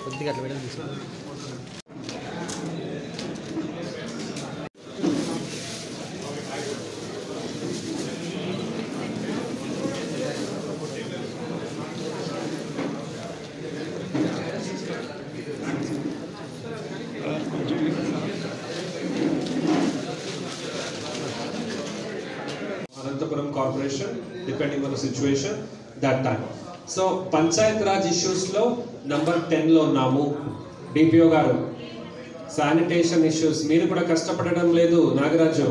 కొద్దిగా అట్లా వెళ్ళి తీసుకోండి. Anantapuram Corporation, depending on the situation that time. So Panchayat Raj issues lo number 10 lo unnamu. DPO garu sanitation issues మీరు కూడా కష్టపడడం లేదు Nagaraju.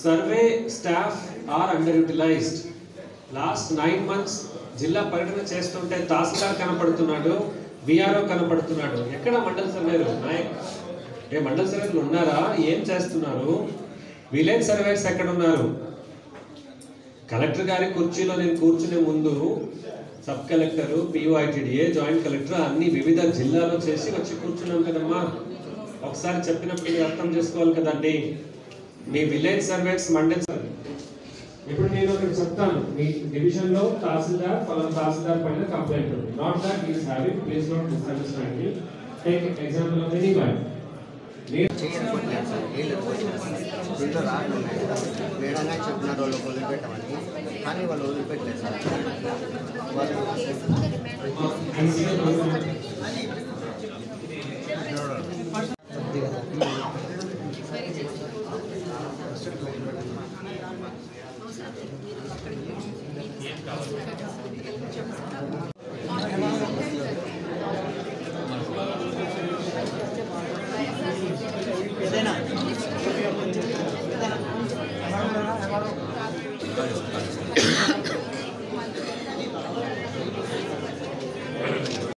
Survey staff are underutilized. Last 9 months జిల్లా పర్యటన చేస్తుంటే తహసీల్దార్ కనపడుతున్నాడు, విఆర్ఓ కనపడుతున్నాడు. ఎక్కడ మండల సర్వేలు నాయక్? మండల సర్వేలు ఉన్నారా? ఏం చేస్తున్నారు? విలేజ్ సర్వేస్ ఎక్కడ ఉన్నారు? కలెక్టర్ గారి కుర్చీలో నేను కూర్చునే ముందు సబ్ కలెక్టర్, పిఓఐటిడిఏ, జాయింట్ కలెక్టర్ అన్ని వివిధ జిల్లాలో చేసి వచ్చి కూర్చున్నాం కదమ్మా. ఒకసారి చెప్పినప్పుడు మీరు అర్థం చేసుకోవాలి కదండి. మీ విలేజ్ సర్వేస్ మండల్ సర్వే ఇప్పుడు నేను ఒకటి చెప్తాను. మీ డివిజన్ లో తహసీల్దార్ తహసీల్దార్ పైన కంప్లైంట్ ఉంది. Not that is having, please not misunderstand me. Take example of any one. దీంట్లో రాళ్ళు ఉన్నాయి కదా, వేడంగా చెప్పినారు వాళ్ళు వదిలిపెట్టమని, కానీ వాళ్ళు వదిలిపెట్టలేదు సార్. వాళ్ళు